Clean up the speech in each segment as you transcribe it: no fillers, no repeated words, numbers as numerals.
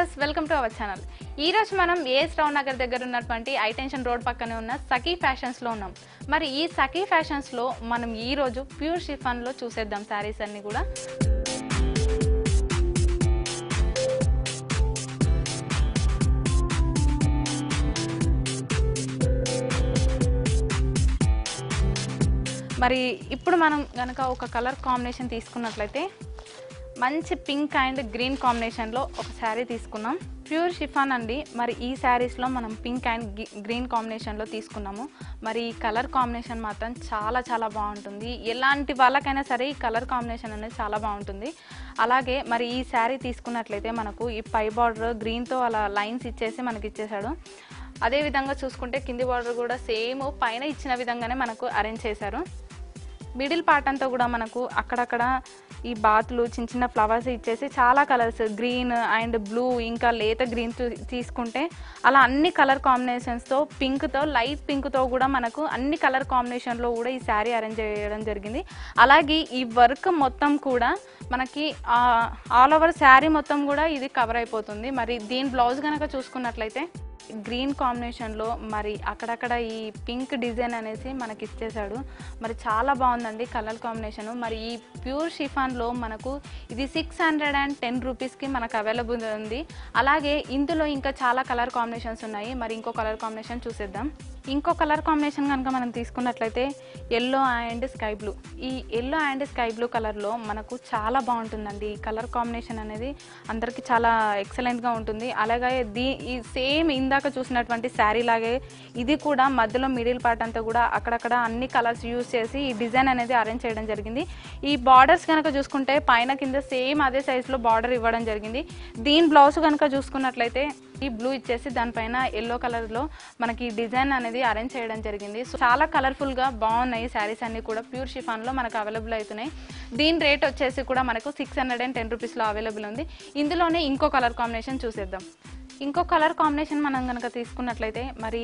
Viewers welcome to our channel. ఈ రోజు మనం ఏఎస్ రావు నగర్ దగ్గర ఉన్నటువంటి ఐటెన్షన్ రోడ్ పక్కనే ఉన్న సఖీ ఫ్యాషన్స్ లో ఉన్నాం. మరి ఈ సఖీ ఫ్యాషన్స్ లో మనం ఈ రోజు ప్యూర్ షిఫాన్ లో చూసేద్దాం సారీస్ అన్ని కూడా. మరి ఇప్పుడు మనం గనక ఒక కలర్ కాంబినేషన్ తీసుకున్నట్లయితే మంచి పింక్ అండ్ గ్రీన్ కాంబినేషన్లో ఒక శారీ తీసుకున్నాం. ప్యూర్ షిఫాన్ అండి. మరి ఈ శారీస్లో మనం పింక్ అండ్ గ్రీన్ కాంబినేషన్లో తీసుకున్నాము. మరి ఈ కలర్ కాంబినేషన్ మాత్రం చాలా చాలా బాగుంటుంది. ఎలాంటి వాళ్ళకైనా సరే ఈ కలర్ కాంబినేషన్ అనేది చాలా బాగుంటుంది. అలాగే మరి ఈ శారీ తీసుకున్నట్లయితే మనకు ఈ పై బార్డర్ గ్రీన్తో అలా లైన్స్ ఇచ్చేసి మనకి ఇచ్చేసాడు. అదేవిధంగా చూసుకుంటే కింది బార్డర్ కూడా సేమ్ పైన ఇచ్చిన విధంగానే మనకు అరేంజ్ చేశారు. మిడిల్ పార్ట్ అంతా కూడా మనకు అక్కడక్కడ ఈ బాతులు చిన్న చిన్న ఫ్లవర్స్ ఇచ్చేసి చాలా కలర్స్ గ్రీన్ అండ్ బ్లూ ఇంకా లేత గ్రీన్ తీసుకుంటే అలా అన్ని కలర్ కాంబినేషన్స్తో పింక్తో లైట్ పింక్తో కూడా మనకు అన్ని కలర్ కాంబినేషన్లో కూడా ఈ శారీ అరేంజ్ చేయడం జరిగింది. అలాగే ఈ వర్క్ మొత్తం కూడా మనకి ఆల్ ఓవర్ శారీ మొత్తం కూడా ఇది కవర్ అయిపోతుంది. మరి దీని బ్లౌజ్ కనుక చూసుకున్నట్లయితే గ్రీన్ కాంబినేషన్లో మరి అక్కడక్కడ ఈ పింక్ డిజైన్ అనేసి మనకి ఇచ్చేసాడు. మరి చాలా బాగుందండి కలర్ కాంబినేషన్. మరి ఈ ప్యూర్ షిఫాన్లో మనకు ఇది 610 రూపీస్కి మనకు అవైలబుల్ ఉంది. అలాగే ఇందులో ఇంకా చాలా కలర్ కాంబినేషన్స్ ఉన్నాయి. మరి ఇంకో కలర్ కాంబినేషన్ చూసేద్దాం. ఇంకో కలర్ కాంబినేషన్ కనుక మనం తీసుకున్నట్లయితే ఎల్లో అండ్ స్కై బ్లూ. ఈ ఎల్లో అండ్ స్కై బ్లూ కలర్లో మనకు చాలా బాగుంటుందండి. ఈ కలర్ కాంబినేషన్ అనేది అందరికీ చాలా ఎక్సలెంట్గా ఉంటుంది. అలాగే ఈ సేమ్ ఇందాక చూసినటువంటి శారీ లాగే ఇది కూడా మధ్యలో మిడిల్ పార్ట్ అంతా కూడా అక్కడక్కడ అన్ని కలర్స్ యూజ్ చేసి ఈ డిజైన్ అనేది అరేంజ్ చేయడం జరిగింది. ఈ బార్డర్స్ కనుక చూసుకుంటే పైన కింద సేమ్ అదే సైజులో బార్డర్ ఇవ్వడం జరిగింది. దీని బ్లౌజ్ కనుక చూసుకున్నట్లయితే ఈ బ్లూ ఇచ్చేసి దానిపైన ఎల్లో కలర్లో మనకి డిజైన్ అనేది అరేంజ్ చేయడం జరిగింది. సో చాలా కలర్ఫుల్గా బాగున్నాయి శారీస్ అన్ని కూడా ప్యూర్ షిఫాన్లో మనకు అవైలబుల్ అవుతున్నాయి. దీని రేట్ వచ్చేసి కూడా మనకు 610 రూపీస్లో అవైలబుల్ ఉంది. ఇందులోనే ఇంకో కలర్ కాంబినేషన్ చూసేద్దాం. ఇంకో కలర్ కాంబినేషన్ మనం కనుక తీసుకున్నట్లయితే మరి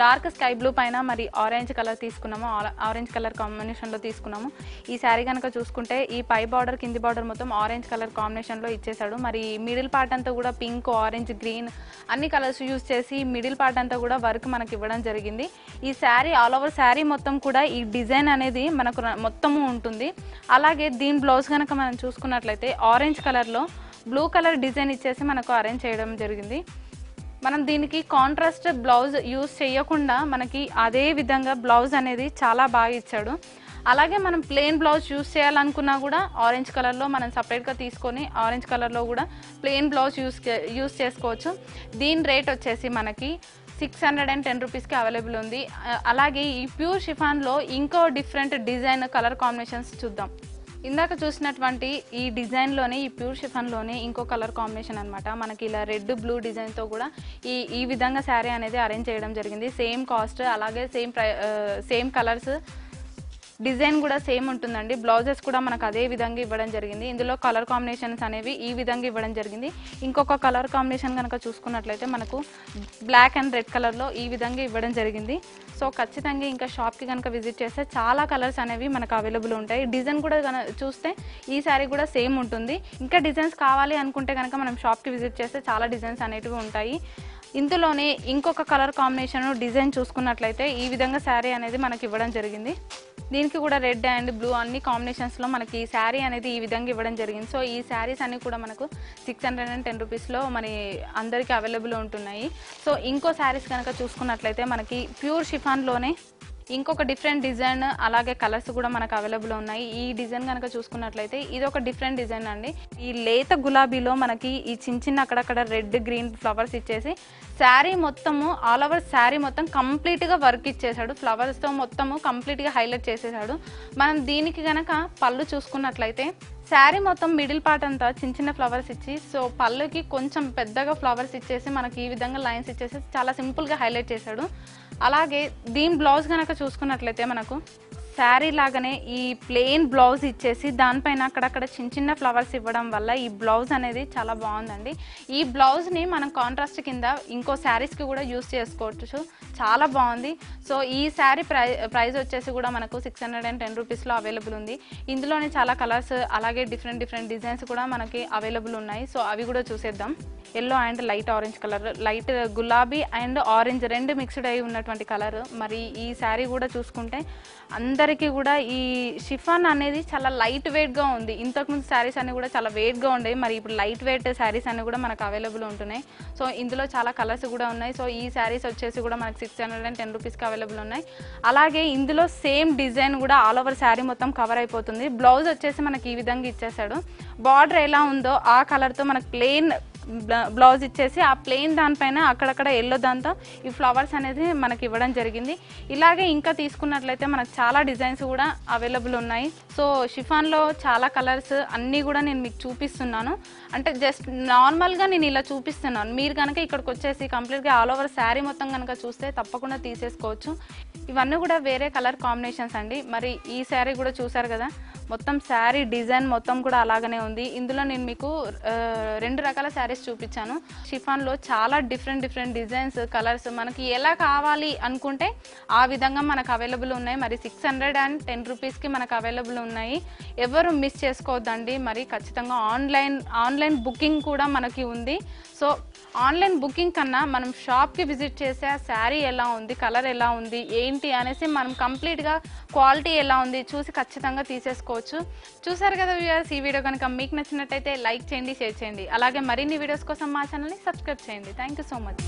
డార్క్ స్కై బ్లూ పైన మరి ఆరెంజ్ కలర్ తీసుకున్నాము. ఆరెంజ్ కలర్ కాంబినేషన్లో తీసుకున్నాము. ఈ శారీ కనుక చూసుకుంటే ఈ పై బార్డర్ కింది బార్డర్ మొత్తం ఆరెంజ్ కలర్ కాంబినేషన్లో ఇచ్చేసాడు. మరి మిడిల్ పార్ట్ అంతా కూడా పింక్ ఆరెంజ్ గ్రీన్ అన్ని కలర్స్ యూజ్ చేసి మిడిల్ పార్ట్ అంతా కూడా వర్క్ మనకి ఇవ్వడం జరిగింది. ఈ శారీ ఆల్ ఓవర్ శారీ మొత్తం కూడా ఈ డిజైన్ అనేది మనకు మొత్తము ఉంటుంది. అలాగే దీని బ్లౌజ్ కనుక మనం చూసుకున్నట్లయితే ఆరెంజ్ కలర్లో బ్లూ కలర్ డిజైన్ ఇచ్చేసి మనకు అరేంజ్ చేయడం జరిగింది. మనం దీనికి కాంట్రాస్ట్ బ్లౌజ్ యూజ్ చేయకుండా మనకి అదే విధంగా బ్లౌజ్ అనేది చాలా బాగా ఇచ్చాడు. అలాగే మనం ప్లెయిన్ బ్లౌజ్ యూజ్ చేయాలనుకున్నా కూడా ఆరెంజ్ కలర్లో మనం సపరేట్గా తీసుకొని ఆరెంజ్ కలర్లో కూడా ప్లెయిన్ బ్లౌజ్ యూజ్ చేసుకోవచ్చు. దీని రేట్ వచ్చేసి మనకి 610 రూపీస్కి అవైలబుల్ ఉంది. అలాగే ఈ ప్యూర్ షిఫాన్లో ఇంకో డిఫరెంట్ డిజైన్ కలర్ కాంబినేషన్స్ చూద్దాం. ఇందాక చూసినటువంటి ఈ డిజైన్లోనే ఈ ప్యూర్ షిఫాన్లోనే ఇంకో కలర్ కాంబినేషన్ అనమాట. మనకి ఇలా రెడ్ బ్లూ డిజైన్తో కూడా ఈ విధంగా శారీ అనేది అరేంజ్ చేయడం జరిగింది. సేమ్ కాస్ట్ అలాగే సేమ్ కలర్స్ డిజైన్ కూడా సేమ్ ఉంటుందండి. బ్లౌజెస్ కూడా మనకు అదే విధంగా ఇవ్వడం జరిగింది. ఇందులో కలర్ కాంబినేషన్స్ అనేవి ఈ విధంగా ఇవ్వడం జరిగింది. ఇంకొక కలర్ కాంబినేషన్ కనుక చూసుకున్నట్లయితే మనకు బ్లాక్ అండ్ రెడ్ కలర్లో ఈ విధంగా ఇవ్వడం జరిగింది. సో ఖచ్చితంగా ఇంకా షాప్కి కనుక విజిట్ చేస్తే చాలా కలర్స్ అనేవి మనకు అవైలబుల్ ఉంటాయి. డిజైన్ కూడా చూస్తే ఈ శారీ కూడా సేమ్ ఉంటుంది. ఇంకా డిజైన్స్ కావాలి అనుకుంటే కనుక మనం షాప్కి విజిట్ చేస్తే చాలా డిజైన్స్ అనేటివి ఉంటాయి. ఇందులోనే ఇంకొక కలర్ కాంబినేషన్ డిజైన్ చూసుకున్నట్లయితే ఈ విధంగా శారీ అనేది మనకి ఇవ్వడం జరిగింది. దీనికి కూడా రెడ్ అండ్ బ్లూ అన్ని కాంబినేషన్స్లో మనకి శారీ అనేది ఈ విధంగా ఇవ్వడం జరిగింది. సో ఈ శారీస్ అన్ని కూడా మనకు 610 రూపీస్లో మరి అందరికీ అవైలబుల్ ఉంటున్నాయి. సో ఇంకో శారీస్ కనుక చూసుకున్నట్లయితే మనకి ప్యూర్ షిఫాన్లోనే ఇంకొక డిఫరెంట్ డిజైన్ అలాగే కలర్స్ కూడా మనకు అవైలబుల్ ఉన్నాయి. ఈ డిజైన్ కనుక చూసుకున్నట్లయితే ఇది ఒక డిఫరెంట్ డిజైన్ అండి. ఈ లేత గులాబీలో మనకి ఈ చిన్న అక్కడక్కడ రెడ్ గ్రీన్ ఫ్లవర్స్ ఇచ్చేసి శారీ మొత్తము ఆల్ ఓవర్ శారీ మొత్తం కంప్లీట్గా వర్క్ ఇచ్చేసాడు. ఫ్లవర్స్తో మొత్తము కంప్లీట్గా హైలైట్ చేసేసాడు. మనం దీనికి కనుక పళ్ళు చూసుకున్నట్లయితే శారీ మొత్తం మిడిల్ పార్ట్ అంతా చిన్న ఫ్లవర్స్ ఇచ్చి సో పళ్ళుకి కొంచెం పెద్దగా ఫ్లవర్స్ ఇచ్చేసి మనకి ఈ విధంగా లైన్స్ ఇచ్చేసి చాలా సింపుల్గా హైలైట్ చేశాడు. అలాగే దీని బ్లౌజ్ కనుక చూసుకున్నట్లయితే మనకు శారీ లాగానే ఈ ప్లెయిన్ బ్లౌజ్ ఇచ్చేసి దానిపైన అక్కడక్కడ చిన్న చిన్న ఫ్లవర్స్ ఇవ్వడం వల్ల ఈ బ్లౌజ్ అనేది చాలా బాగుందండి. ఈ బ్లౌజ్ని మనం కాంట్రాస్ట్ కింద ఇంకో శారీస్కి కూడా యూస్ చేసుకోవచ్చు, చాలా బాగుంది. సో ఈ శారీ ప్రైస్ వచ్చేసి కూడా మనకు 610 రూపీస్లో అవైలబుల్ ఉంది. ఇందులోనే చాలా కలర్స్ అలాగే డిఫరెంట్ డిజైన్స్ కూడా మనకి అవైలబుల్ ఉన్నాయి. సో అవి కూడా చూసేద్దాం. Yellow and light orange colour, light గులాబీ అండ్ ఆరెంజ్ రెండు మిక్స్డ్ అయి ఉన్నటువంటి కలర్. మరి ఈ శారీ కూడా చూసుకుంటే అందరికీ కూడా ఈ షిఫాన్ అనేది చాలా లైట్ వెయిట్గా ఉంది. ఇంతకుముందు శారీస్ అన్ని కూడా చాలా వెయిట్గా ఉండేవి, మరి ఇప్పుడు లైట్ వెయిట్ శారీస్ అన్ని కూడా మనకు అవైలబుల్ ఉంటున్నాయి. సో ఇందులో చాలా కలర్స్ కూడా ఉన్నాయి. సో ఈ శారీస్ వచ్చేసి కూడా మనకు 610 రూపీస్కి అవైలబుల్ ఉన్నాయి. అలాగే ఇందులో సేమ్ డిజైన్ కూడా ఆల్ ఓవర్ శారీ మొత్తం కవర్ అయిపోతుంది. బ్లౌజ్ వచ్చేసి మనకి ఈ విధంగా ఇచ్చేసాడు. బార్డర్ ఎలా ఉందో ఆ కలర్తో మనకు ప్లెయిన్ బ్లౌజ్ ఇచ్చేసి ఆ ప్లెయిన్ దానిపైన అక్కడక్కడ ఎల్లో దాంతో ఈ ఫ్లవర్స్ అనేది మనకి ఇవ్వడం జరిగింది. ఇలాగే ఇంకా తీసుకున్నట్లయితే మనకు చాలా డిజైన్స్ కూడా అవైలబుల్ ఉన్నాయి. సో షిఫాన్లో చాలా కలర్స్ అన్నీ కూడా నేను మీకు చూపిస్తున్నాను. అంటే జస్ట్ నార్మల్గా నేను ఇలా చూపిస్తున్నాను. మీరు కనుక ఇక్కడికి వచ్చేసి కంప్లీట్గా ఆల్ ఓవర్ శారీ మొత్తం కనుక చూస్తే తప్పకుండా తీసేసుకోవచ్చు. ఇవన్నీ కూడా వేరే కలర్ కాంబినేషన్స్ అండి. మరి ఈ శారీ కూడా చూసారు కదా, మొత్తం శారీ డిజైన్ మొత్తం కూడా అలాగనే ఉంది. ఇందులో నేను మీకు 2 రకాల శారీస్ చూపించాను. షిఫాన్లో చాలా డిఫరెంట్ డిజైన్స్ కలర్స్ మనకి ఎలా కావాలి అనుకుంటే ఆ విధంగా మనకు అవైలబుల్ ఉన్నాయి. మరి 610 రూపీస్కి మనకు అవైలబుల్ ఉన్నాయి. ఎవరు మిస్ చేసుకోవద్దండి. మరి ఖచ్చితంగా ఆన్లైన్ బుకింగ్ కూడా మనకి ఉంది. సో ఆన్లైన్ బుకింగ్ కన్నా మనం షాప్కి విజిట్ చేస్తే ఆ శారీ ఎలా ఉంది, కలర్ ఎలా ఉంది, ఏంటి అనేసి మనం కంప్లీట్గా క్వాలిటీ ఎలా ఉంది చూసి ఖచ్చితంగా తీసేసుకోవచ్చు. చూసారు కదా వ్యూయర్స్, ఈ వీడియో కనుక మీకు నచ్చినట్టయితే లైక్ చేయండి, షేర్ చేయండి. అలాగే మరిన్ని వీడియోస్ కోసం మా ఛానల్ని సబ్స్క్రైబ్ చేయండి. Thank you so much.